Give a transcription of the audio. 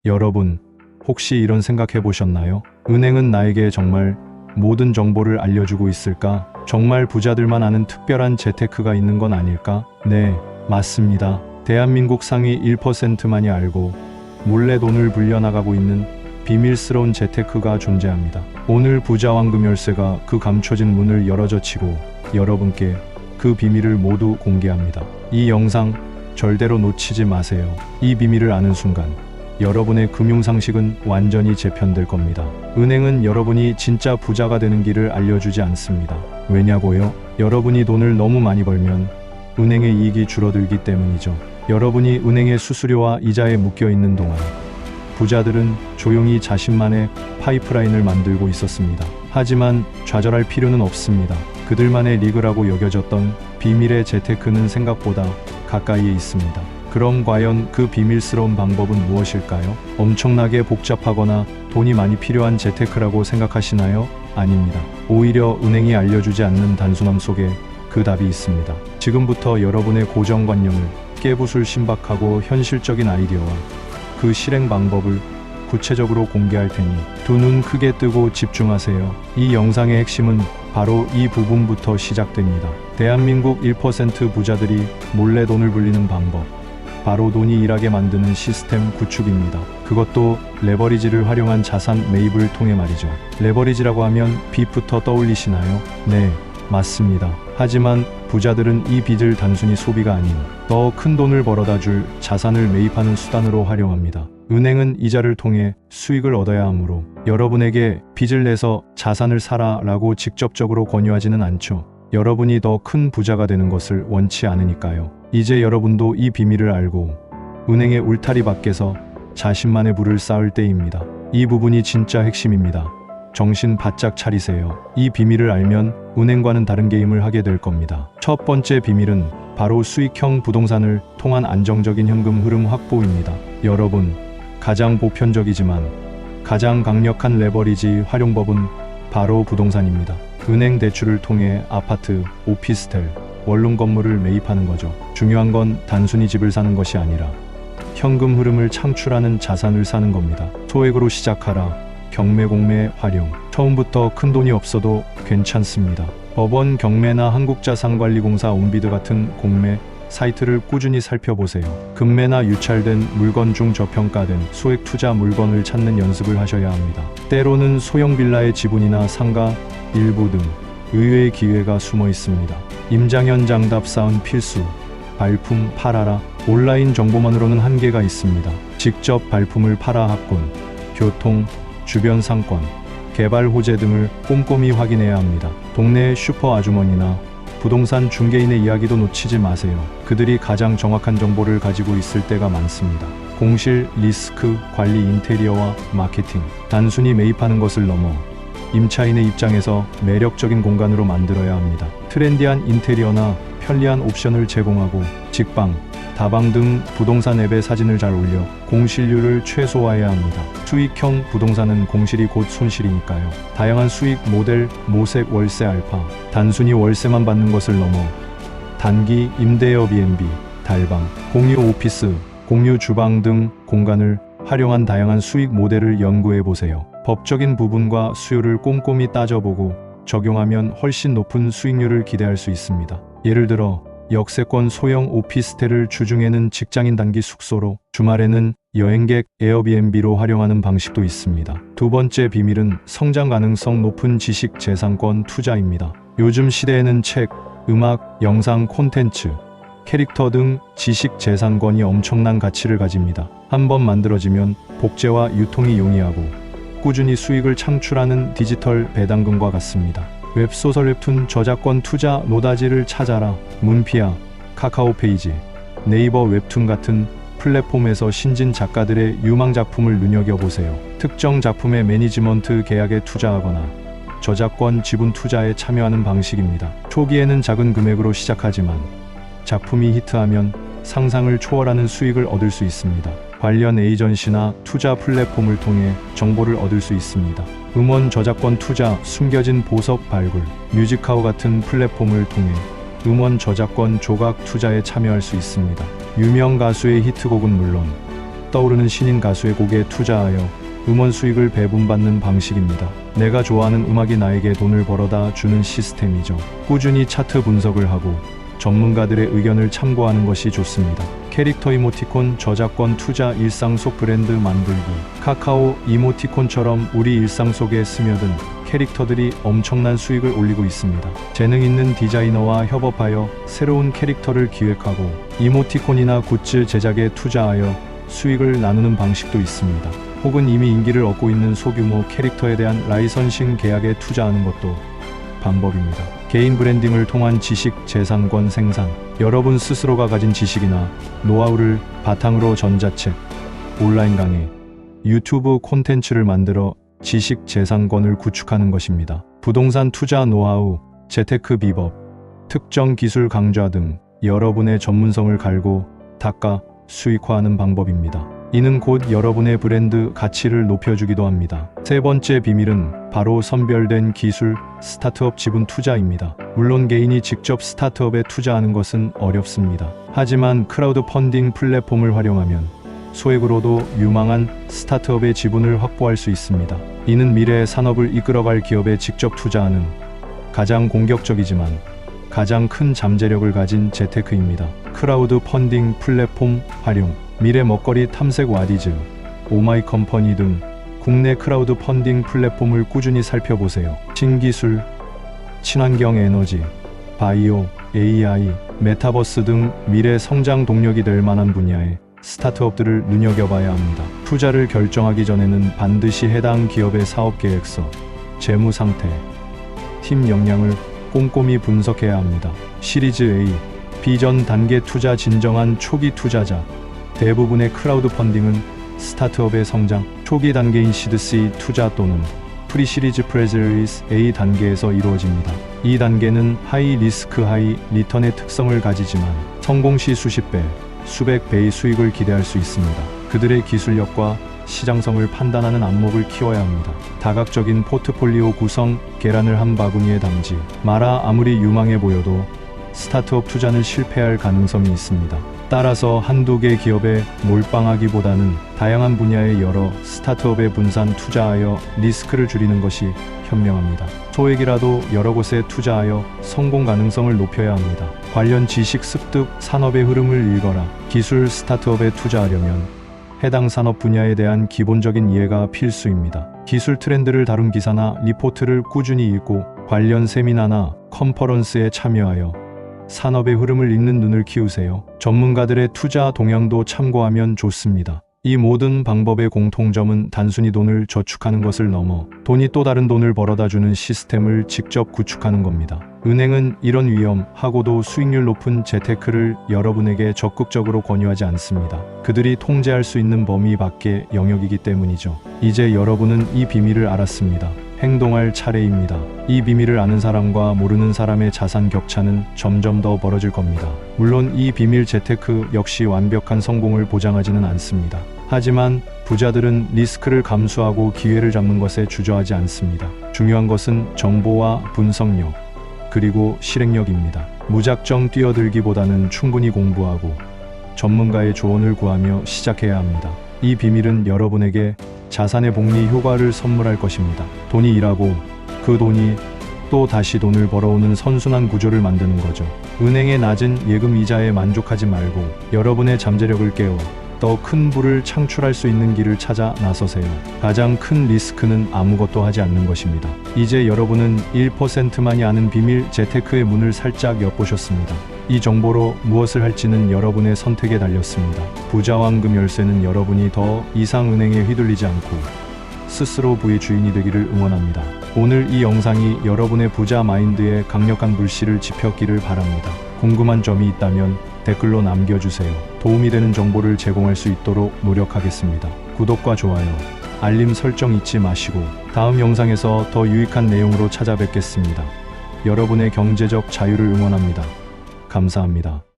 여러분, 혹시 이런 생각해 보셨나요? 은행은 나에게 정말 모든 정보를 알려주고 있을까? 정말 부자들만 아는 특별한 재테크가 있는 건 아닐까? 네, 맞습니다. 대한민국 상위 1%만이 알고 몰래 돈을 불려나가고 있는 비밀스러운 재테크가 존재합니다. 오늘 부자왕금 열쇠가 그 감춰진 문을 열어젖히고 여러분께 그 비밀을 모두 공개합니다. 이 영상 절대로 놓치지 마세요. 이 비밀을 아는 순간 여러분의 금융상식은 완전히 재편될 겁니다. 은행은 여러분이 진짜 부자가 되는 길을 알려주지 않습니다. 왜냐고요? 여러분이 돈을 너무 많이 벌면 은행의 이익이 줄어들기 때문이죠. 여러분이 은행의 수수료와 이자에 묶여있는 동안 부자들은 조용히 자신만의 파이프라인을 만들고 있었습니다. 하지만 좌절할 필요는 없습니다. 그들만의 리그라고 여겨졌던 비밀의 재테크는 생각보다 가까이에 있습니다. 그럼 과연 그 비밀스러운 방법은 무엇일까요? 엄청나게 복잡하거나 돈이 많이 필요한 재테크라고 생각하시나요? 아닙니다. 오히려 은행이 알려주지 않는 단순함 속에 그 답이 있습니다. 지금부터 여러분의 고정관념을 깨부술 신박하고 현실적인 아이디어와 그 실행 방법을 구체적으로 공개할 테니 두 눈 크게 뜨고 집중하세요. 이 영상의 핵심은 바로 이 부분부터 시작됩니다. 대한민국 1% 부자들이 몰래 돈을 불리는 방법. 바로 돈이 일하게 만드는 시스템 구축입니다. 그것도 레버리지를 활용한 자산 매입을 통해 말이죠. 레버리지라고 하면 빚부터 떠올리시나요? 네, 맞습니다. 하지만 부자들은 이 빚을 단순히 소비가 아닌 더 큰 돈을 벌어다 줄 자산을 매입하는 수단으로 활용합니다. 은행은 이자를 통해 수익을 얻어야 하므로 여러분에게 빚을 내서 자산을 사라 라고 직접적으로 권유하지는 않죠. 여러분이 더 큰 부자가 되는 것을 원치 않으니까요. 이제 여러분도 이 비밀을 알고 은행의 울타리 밖에서 자신만의 부를 쌓을 때입니다. 이 부분이 진짜 핵심입니다. 정신 바짝 차리세요. 이 비밀을 알면 은행과는 다른 게임을 하게 될 겁니다. 첫 번째 비밀은 바로 수익형 부동산을 통한 안정적인 현금 흐름 확보입니다. 여러분, 가장 보편적이지만 가장 강력한 레버리지 활용법은 바로 부동산입니다. 은행 대출을 통해 아파트, 오피스텔, 원룸 건물을 매입하는 거죠. 중요한 건 단순히 집을 사는 것이 아니라 현금 흐름을 창출하는 자산을 사는 겁니다. 소액으로 시작하라. 경매 공매 활용. 처음부터 큰 돈이 없어도 괜찮습니다. 법원 경매나 한국자산관리공사 온비드 같은 공매 사이트를 꾸준히 살펴보세요. 급매나 유찰된 물건 중 저평가된 소액 투자 물건을 찾는 연습을 하셔야 합니다. 때로는 소형 빌라의 지분이나 상가 일부 등 의외의 기회가 숨어 있습니다. 임장현 장답 쌓은 필수. 발품 팔아라. 온라인 정보만으로는 한계가 있습니다. 직접 발품을 팔아 학군, 교통, 주변 상권, 개발 호재 등을 꼼꼼히 확인해야 합니다. 동네 슈퍼 아주머니나 부동산 중개인의 이야기도 놓치지 마세요. 그들이 가장 정확한 정보를 가지고 있을 때가 많습니다. 공실, 리스크, 관리, 인테리어와 마케팅. 단순히 매입하는 것을 넘어 임차인의 입장에서 매력적인 공간으로 만들어야 합니다. 트렌디한 인테리어나 편리한 옵션을 제공하고 직방, 다방 등 부동산 앱에 사진을 잘 올려 공실률을 최소화해야 합니다. 수익형 부동산은 공실이 곧 손실이니까요. 다양한 수익 모델, 모색, 월세, 알파. 단순히 월세만 받는 것을 넘어 단기 임대 에어비앤비, 달방, 공유 오피스, 공유 주방 등 공간을 활용한 다양한 수익 모델을 연구해 보세요. 법적인 부분과 수요를 꼼꼼히 따져보고 적용하면 훨씬 높은 수익률을 기대할 수 있습니다. 예를 들어 역세권 소형 오피스텔을 주중에는 직장인 단기 숙소로, 주말에는 여행객 에어비앤비로 활용하는 방식도 있습니다. 두 번째 비밀은 성장 가능성 높은 지식 재산권 투자입니다. 요즘 시대에는 책, 음악, 영상 콘텐츠, 캐릭터 등 지식 재산권이 엄청난 가치를 가집니다. 한번 만들어지면 복제와 유통이 용이하고 꾸준히 수익을 창출하는 디지털 배당금과 같습니다. 웹소설 웹툰 저작권 투자 노다지를 찾아라. 문피아, 카카오페이지, 네이버 웹툰 같은 플랫폼에서 신진 작가들의 유망 작품을 눈여겨보세요. 특정 작품의 매니지먼트 계약에 투자하거나 저작권 지분 투자에 참여하는 방식입니다. 초기에는 작은 금액으로 시작하지만 작품이 히트하면 상상을 초월하는 수익을 얻을 수 있습니다. 관련 에이전시나 투자 플랫폼을 통해 정보를 얻을 수 있습니다. 음원 저작권 투자, 숨겨진 보석 발굴, 뮤직하우 같은 플랫폼을 통해 음원 저작권 조각 투자에 참여할 수 있습니다. 유명 가수의 히트곡은 물론 떠오르는 신인 가수의 곡에 투자하여 음원 수익을 배분받는 방식입니다. 내가 좋아하는 음악이 나에게 돈을 벌어다 주는 시스템이죠. 꾸준히 차트 분석을 하고 전문가들의 의견을 참고하는 것이 좋습니다. 캐릭터 이모티콘 저작권 투자 일상 속 브랜드 만들기. 카카오 이모티콘처럼 우리 일상 속에 스며든 캐릭터들이 엄청난 수익을 올리고 있습니다. 재능 있는 디자이너와 협업하여 새로운 캐릭터를 기획하고 이모티콘이나 굿즈 제작에 투자하여 수익을 나누는 방식도 있습니다. 혹은 이미 인기를 얻고 있는 소규모 캐릭터에 대한 라이선싱 계약에 투자하는 것도 방법입니다. 개인 브랜딩을 통한 지식 재산권 생산. 여러분 스스로가 가진 지식이나 노하우를 바탕으로 전자책, 온라인 강의, 유튜브 콘텐츠를 만들어 지식 재산권을 구축하는 것입니다. 부동산 투자 노하우, 재테크 비법, 특정 기술 강좌 등 여러분의 전문성을 갈고 닦아 수익화하는 방법입니다. 이는 곧 여러분의 브랜드 가치를 높여주기도 합니다. 세 번째 비밀은 바로 선별된 기술, 스타트업 지분 투자입니다. 물론 개인이 직접 스타트업에 투자하는 것은 어렵습니다. 하지만 크라우드 펀딩 플랫폼을 활용하면 소액으로도 유망한 스타트업의 지분을 확보할 수 있습니다. 이는 미래의 산업을 이끌어갈 기업에 직접 투자하는 가장 공격적이지만 가장 큰 잠재력을 가진 재테크입니다. 크라우드 펀딩 플랫폼 활용. 미래 먹거리 탐색 와디즈, 오마이컴퍼니 등 국내 크라우드 펀딩 플랫폼을 꾸준히 살펴보세요. 신기술, 친환경 에너지, 바이오, AI, 메타버스 등 미래 성장 동력이 될 만한 분야의 스타트업들을 눈여겨봐야 합니다. 투자를 결정하기 전에는 반드시 해당 기업의 사업 계획서, 재무 상태, 팀 역량을 꼼꼼히 분석해야 합니다. 시리즈 A, 비전 단계 투자. 진정한 초기 투자자. 대부분의 크라우드 펀딩은 스타트업의 성장 초기 단계인 시드 C 투자 또는 프리 시리즈 프레즈리스 A 단계에서 이루어집니다. 이 단계는 하이 리스크 하이 리턴의 특성을 가지지만 성공 시 수십 배, 수백 배의 수익을 기대할 수 있습니다. 그들의 기술력과 시장성을 판단하는 안목을 키워야 합니다. 다각적인 포트폴리오 구성. 계란을 한 바구니에 담지 마라. 아무리 유망해 보여도 스타트업 투자는 실패할 가능성이 있습니다. 따라서 한두 개 기업에 몰빵하기보다는 다양한 분야의 여러 스타트업에 분산 투자하여 리스크를 줄이는 것이 현명합니다. 소액이라도 여러 곳에 투자하여 성공 가능성을 높여야 합니다. 관련 지식 습득. 산업의 흐름을 읽어라. 기술 스타트업에 투자하려면 해당 산업 분야에 대한 기본적인 이해가 필수입니다. 기술 트렌드를 다룬 기사나 리포트를 꾸준히 읽고 관련 세미나나 컨퍼런스에 참여하여 산업의 흐름을 읽는 눈을 키우세요. 전문가들의 투자 동향도 참고하면 좋습니다. 이 모든 방법의 공통점은 단순히 돈을 저축하는 것을 넘어 돈이 또 다른 돈을 벌어다주는 시스템을 직접 구축하는 겁니다. 은행은 이런 위험하고도 수익률 높은 재테크를 여러분에게 적극적으로 권유하지 않습니다. 그들이 통제할 수 있는 범위 밖의 영역이기 때문이죠. 이제 여러분은 이 비밀을 알았습니다. 행동할 차례입니다. 이 비밀을 아는 사람과 모르는 사람의 자산 격차는 점점 더 벌어질 겁니다. 물론 이 비밀 재테크 역시 완벽한 성공을 보장하지는 않습니다. 하지만 부자들은 리스크를 감수하고 기회를 잡는 것에 주저하지 않습니다. 중요한 것은 정보와 분석력, 그리고 실행력입니다. 무작정 뛰어들기보다는 충분히 공부하고 전문가의 조언을 구하며 시작해야 합니다. 이 비밀은 여러분에게 자산의 복리 효과를 선물할 것입니다. 돈이 일하고 그 돈이 또 다시 돈을 벌어오는 선순환 구조를 만드는 거죠. 은행의 낮은 예금 이자에 만족하지 말고 여러분의 잠재력을 깨워 더 큰 부를 창출할 수 있는 길을 찾아 나서세요. 가장 큰 리스크는 아무것도 하지 않는 것입니다. 이제 여러분은 1%만이 아는 비밀 재테크의 문을 살짝 엿보셨습니다. 이 정보로 무엇을 할지는 여러분의 선택에 달렸습니다. 부자왕금 열쇠는 여러분이 더 이상 은행에 휘둘리지 않고 스스로 부의 주인이 되기를 응원합니다. 오늘 이 영상이 여러분의 부자 마인드에 강력한 불씨를 지폈기를 바랍니다. 궁금한 점이 있다면 댓글로 남겨주세요. 도움이 되는 정보를 제공할 수 있도록 노력하겠습니다. 구독과 좋아요, 알림 설정 잊지 마시고 다음 영상에서 더 유익한 내용으로 찾아뵙겠습니다. 여러분의 경제적 자유를 응원합니다. 감사합니다.